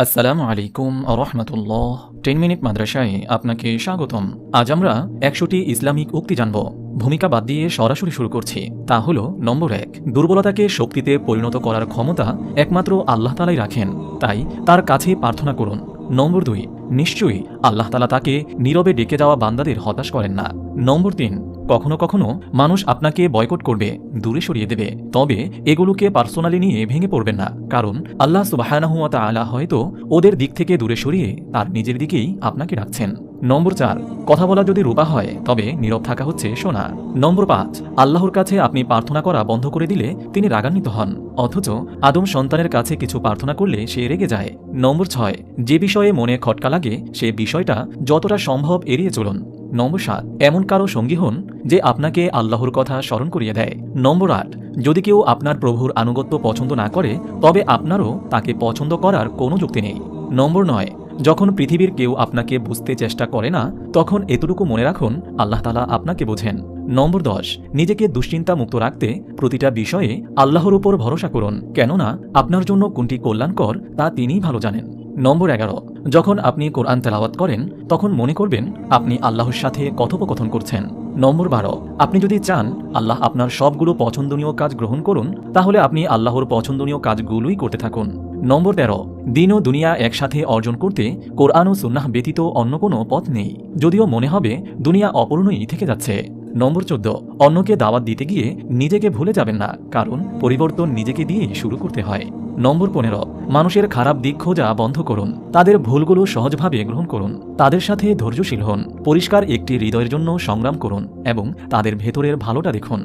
আসসালামু আলাইকুম রহমতুল্লাহ। 10 মিনিট মাদ্রাসায় আপনাকে স্বাগতম। আজ আমরা 100টি ইসলামিক উক্তি জানব। ভূমিকা বাদ দিয়ে সরাসরি শুরু করছি। তা হলো নম্বর 1, দুর্বলতাকে শক্তিতে পরিণত করার ক্ষমতা একমাত্র আল্লাহ তাআলাই রাখেন, তাই তার কাছে প্রার্থনা করুন। নম্বর 2, নিশ্চয়ই আল্লাহ তাআলা তাকে নীরবে ডেকে যাওয়া বান্দাদের হতাশ করেন না। নম্বর 3, কখনো কখনো মানুষ আপনাকে বয়কট করবে, দূরে সরিয়ে দেবে, তবে এগুলোকে পার্সোনালি নিয়ে ভেঙে পড়বেন না, কারণ আল্লাহ সুবহানাহু ওয়া তাআলা হয়তো ওদের দিক থেকে দূরে সরিয়ে তার নিজের দিকেই আপনাকে রাখছেন। নম্বর 4, কথা বলা যদি রূপা হয় তবে নীরব থাকা হচ্ছে সোনা। নম্বর 5, আল্লাহর কাছে আপনি প্রার্থনা করা বন্ধ করে দিলে তিনি রাগান্বিত হন, অথচ আদম সন্তানের কাছে কিছু প্রার্থনা করলে সে রেগে যায়। নম্বর 6, যে বিষয়ে মনে খটকা লাগে সে বিষয়টা যতটা সম্ভব এড়িয়ে চলুন। নম্বর 7, এমন কারো সঙ্গী হন যে আপনাকে আল্লাহর কথা স্মরণ করিয়ে দেয়। নম্বর 8, যদি কেউ আপনার প্রভুর আনুগত্য পছন্দ না করে তবে আপনারও তাকে পছন্দ করার কোনো যুক্তি নেই। নম্বর 9, যখন পৃথিবীর কেউ আপনাকে বুঝতে চেষ্টা করে না তখন এতটুকু মনে রাখুন আল্লাহ তাআলা আপনাকে বোঝেন। নম্বর 10, নিজেকে দুশ্চিন্তা মুক্ত রাখতে প্রতিটা বিষয়ে আল্লাহর উপর ভরসা করুন, কেননা আপনার জন্য কোনটি কল্যাণকর তা তিনিই ভালো জানেন। নম্বর 11, যখন আপনি কোরআন তেলাওয়াত করেন তখন মনে করবেন আপনি আল্লাহর সাথে কথোপকথন করছেন। নম্বর 12, আপনি যদি চান আল্লাহ আপনার সবগুলো পছন্দনীয় কাজ গ্রহণ করুন তাহলে আপনি আল্লাহর পছন্দনীয় কাজগুলোই করতে থাকুন। নম্বর 13, দিন ও দুনিয়া একসাথে অর্জন করতে কোরআন ও সুন্নাহ ব্যতীত অন্য কোনো পথ নেই, যদিও মনে হবে দুনিয়া অপূর্ণই থেকে যাচ্ছে। নম্বর 14, অন্যকে দাওয়াত দিতে গিয়ে নিজেকে ভুলে যাবেন না, কারণ পরিবর্তন নিজেকে দিয়ে শুরু করতে হয়। নম্বর 15, মানুষের খারাপ দিক খোঁজা বন্ধ করুন, তাদের ভুলগুলো সহজভাবে গ্রহণ করুন, তাদের সাথে ধৈর্যশীল হন, পরিষ্কার একটি হৃদয়ের জন্য সংগ্রাম করুন এবং তাদের ভেতরের ভালোটা দেখুন।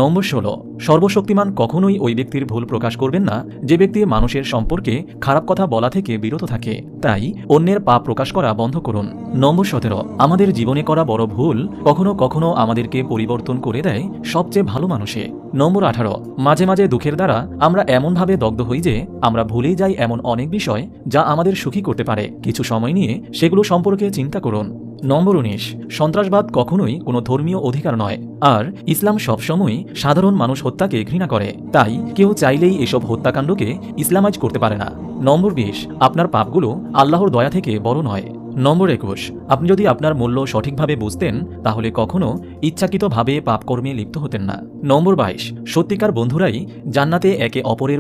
নম্বর 16, সর্বশক্তিমান কখনোই ওই ব্যক্তির ভুল প্রকাশ করবেন না যে ব্যক্তি মানুষের সম্পর্কে খারাপ কথা বলা থেকে বিরত থাকে, তাই অন্যের পাপ প্রকাশ করা বন্ধ করুন। নম্বর 17, আমাদের জীবনে করা বড় ভুল কখনো কখনো আমাদেরকে পরিবর্তন করে দেয় সবচেয়ে ভালো মানুষে। নম্বর 18, মাঝে মাঝে দুঃখের দ্বারা আমরা এমনভাবে দগ্ধ হই যে আমরা ভুলেই যাই এমন অনেক বিষয় যা আমাদের সুখী করতে পারে, কিছু সময় নিয়ে সেগুলো সম্পর্কে চিন্তা করুন। নম্বর 19, সন্ত্রাসবাদ কখনোই কোনো ধর্মীয় অধিকার নয়, আর ইসলাম সবসময় সাধারণ মানুষ হত্যাকে ঘৃণা করে, তাই কেউ চাইলেই এসব হত্যাকাণ্ডকে ইসলামাইজ করতে পারে না। নম্বর 20, আপনার পাপগুলো আল্লাহর দয়া থেকে বড় নয়। নম্বর 21, আপনি যদি আপনার মূল্য সঠিকভাবে বুঝতেন তাহলে কখনো ইচ্ছাকৃতভাবে পাপকর্মে লিপ্ত হতেন না। নম্বর 22, সত্যিকার বন্ধুরাই জান্নাতে একে অপরের